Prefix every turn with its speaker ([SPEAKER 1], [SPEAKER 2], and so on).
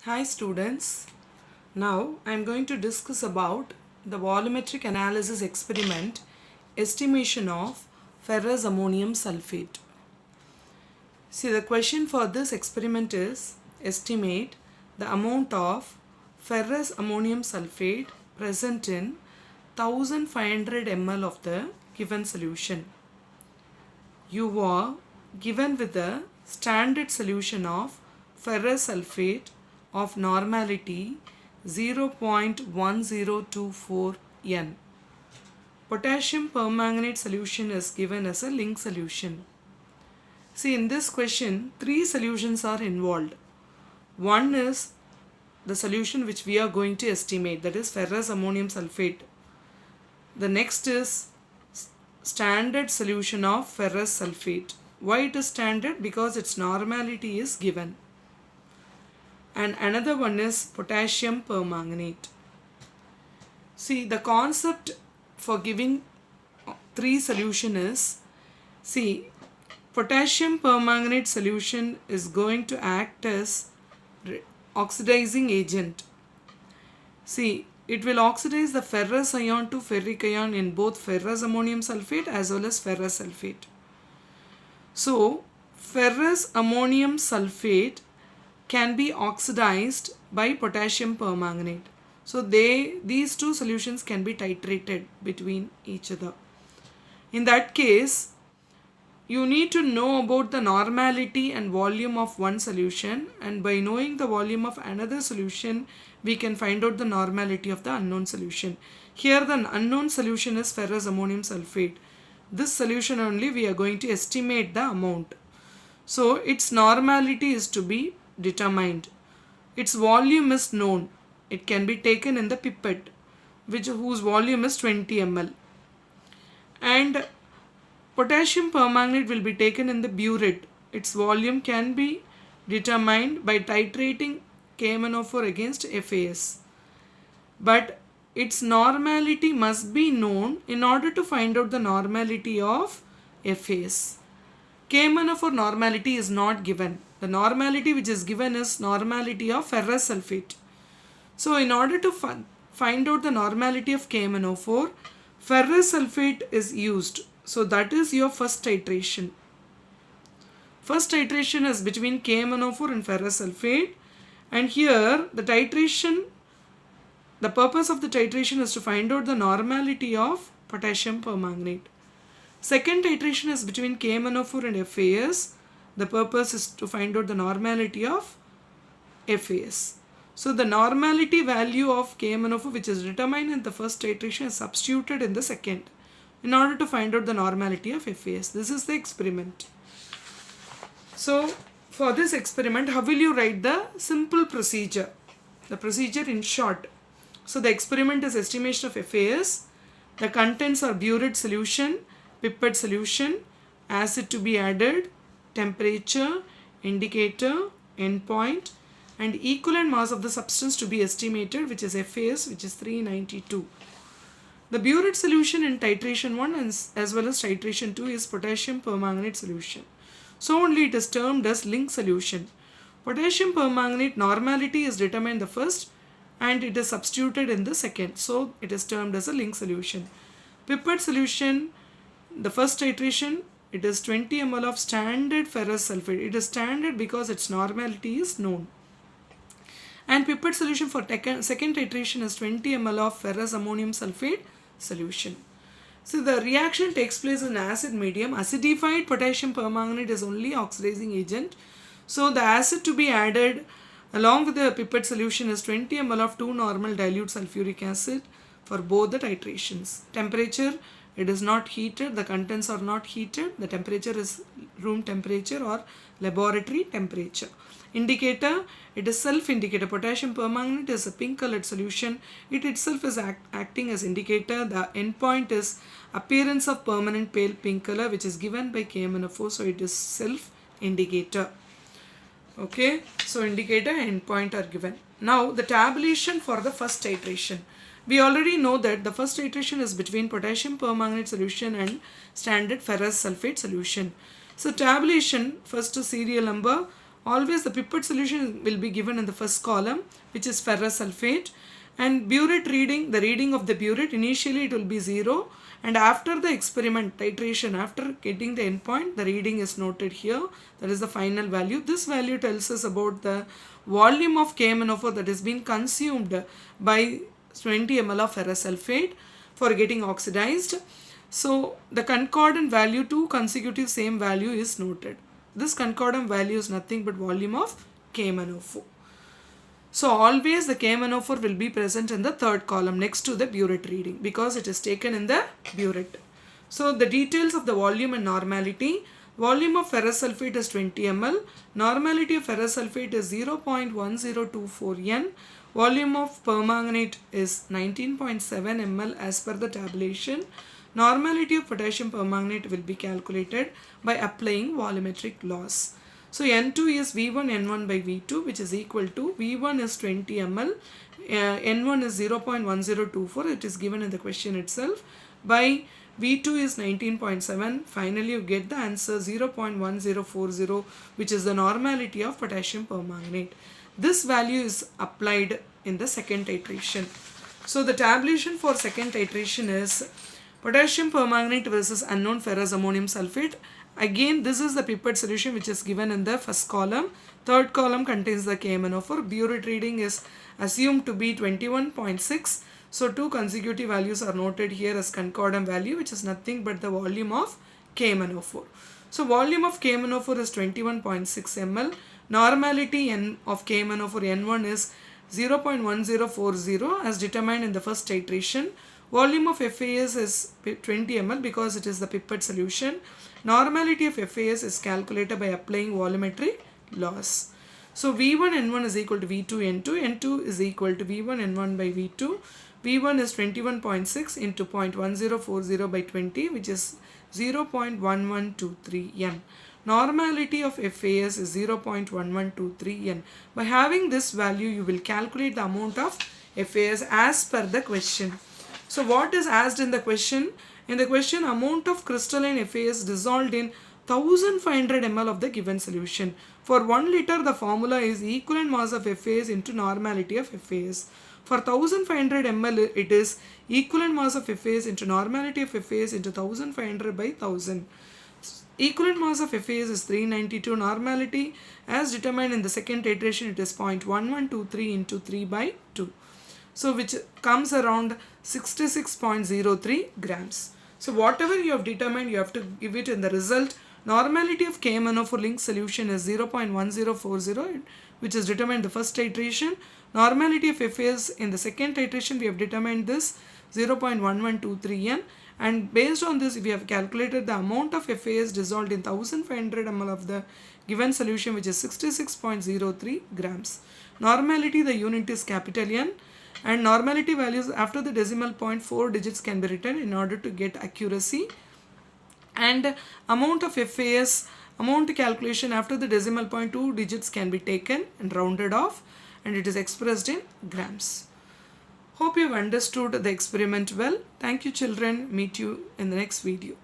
[SPEAKER 1] Hi students, now I am going to discuss about the volumetric analysis experiment estimation of ferrous ammonium sulfate. See, the question for this experiment is estimate the amount of ferrous ammonium sulfate present in 1500 ml of the given solution. You are given with a standard solution of ferrous sulfate of normality 0.1024 N. Potassium permanganate solution is given as a link solution. See, in this question, three solutions are involved. One is the solution which we are going to estimate, that is ferrous ammonium sulfate. The next is standard solution of ferrous sulfate. Why it is standard? Because its normality is given. And another one is potassium permanganate. See, the concept for giving three solution is, see, potassium permanganate solution is going to act as oxidizing agent. See, it will oxidize the ferrous ion to ferric ion in both ferrous ammonium sulfate as well as ferrous sulfate. So, ferrous ammonium sulfate can be oxidized by potassium permanganate. So, these two solutions can be titrated between each other. In that case, you need to know about the normality and volume of one solution, and by knowing the volume of another solution, we can find out the normality of the unknown solution. Here the unknown solution is ferrous ammonium sulfate. This solution only we are going to estimate the amount. So its normality is to be determined. Its volume is known. It can be taken in the pipette, whose volume is 20 ml. And potassium permanganate will be taken in the burette. Its volume can be determined by titrating KMnO4 against FAS. But its normality must be known in order to find out the normality of FAS. KMnO4 normality is not given. The normality which is given is normality of ferrous sulfate. So in order to find out the normality of KMnO4, ferrous sulfate is used. So that is your first titration. First titration is between KMnO4 and ferrous sulfate, and here the purpose of the titration is to find out the normality of potassium permanganate. Second titration is between KMnO4 and FAS. The purpose is to find out the normality of FAS. So the normality value of KMnO4 which is determined in the first titration is substituted in the second in order to find out the normality of FAS. This is the experiment. So for this experiment, how will you write the simple procedure? The procedure in short. So the experiment is estimation of FAS. The contents are burette solution, pipette solution, acid to be added, temperature, indicator, endpoint, and equivalent mass of the substance to be estimated, which is FAS, which is 392. The burette solution in titration 1 as well as titration 2 is potassium permanganate solution. So only it is termed as link solution. Potassium permanganate normality is determined in the first and it is substituted in the second. So it is termed as a link solution. Pipette solution, the first titration, it is 20 ml of standard ferrous sulfate. It is standard because its normality is known. And pipette solution for second titration is 20 ml of ferrous ammonium sulfate solution. So the reaction takes place in acid medium. Acidified potassium permanganate is only oxidizing agent. So the acid to be added along with the pipette solution is 20 ml of 2 normal dilute sulfuric acid for both the titrations. Temperature, it is not heated, the contents are not heated, the temperature is room temperature or laboratory temperature. Indicator, it is self-indicator. Potassium permanganate is a pink colored solution. It itself is acting as indicator. The endpoint is appearance of permanent pale pink color, which is given by KMnO4. So it is self-indicator. Okay, so indicator and endpoint are given. Now the tabulation for the first titration. We already know that the first titration is between potassium permanganate solution and standard ferrous sulfate solution. So tabulation, first serial number Always the pipette solution will be given in the first column, which is ferrous sulfate. And burette reading, the reading of the burette, initially it will be 0, and after the experiment titration, after getting the endpoint, the reading is noted here. That is the final value. This value tells us about the volume of KMnO4 that has been consumed by 20 ml of ferrous sulfate for getting oxidized. So the concordant value, 2 consecutive same value is noted. This concordant value is nothing but volume of KMnO4. So always the KMnO4 will be present in the third column next to the burette reading because it is taken in the burette. So the details of the volume and normality. Volume of ferrous sulfate is 20 ml. Normality of ferrous sulfate is 0.1024 N. Volume of permanganate is 19.7 ml as per the tabulation. Normality of potassium permanganate will be calculated by applying volumetric laws. So N2 is V1 N1 by V2, which is equal to V1 is 20 ml, N1 is 0.1024, it is given in the question itself, by V2 is 19.7. Finally you get the answer 0.1040, which is the normality of potassium permanganate. This value is applied in the second titration. So the tabulation for second titration is potassium permanganate versus unknown ferrous ammonium sulfate. Again, this is the pipette solution which is given in the first column. Third column contains the KMnO4. Burette reading is assumed to be 21.6. So 2 consecutive values are noted here as concordant value, which is nothing but the volume of KMnO4. So volume of KMnO4 is 21.6 ml. Normality N of KMnO4 N1 is 0.1040 as determined in the first titration. Volume of FAS is 20 ml because it is the pipette solution. Normality of FAS is calculated by applying volumetric laws. So V1 N1 is equal to V2 N2. N2 is equal to V1 N1 by V2. V1 is 21.6 into 0.1040 by 20, which is 0.1123 N. Normality of FAS is 0.1123 N. By having this value, you will calculate the amount of FAS as per the question. So what is asked in the question? In the question, amount of crystalline FAS dissolved in 1500 ml of the given solution. For 1 liter, the formula is equivalent mass of FAS into normality of FAS. For 1500 ml, it is equivalent mass of FAS into normality of FAS into 1500 by 1000. Equivalent mass of FAS is 392. Normality as determined in the second iteration, it is 0.1123 into 3 by 2. So which comes around 66.03 grams. So whatever you have determined, you have to give it in the result. Normality of KMnO4 linked solution is 0.1040, which is determined in the first iteration. Normality of FAS in the second iteration, we have determined this 0.1123 N. And based on this, we have calculated the amount of FAS dissolved in 1500 ml of the given solution, which is 66.03 grams. Normality, the unit is capital N. And normality values after the decimal point 4 digits can be written in order to get accuracy. And amount of FAS, amount calculation after the decimal point 2 digits can be taken and rounded off, and it is expressed in grams. Hope you have understood the experiment well. Thank you children. Meet you in the next video.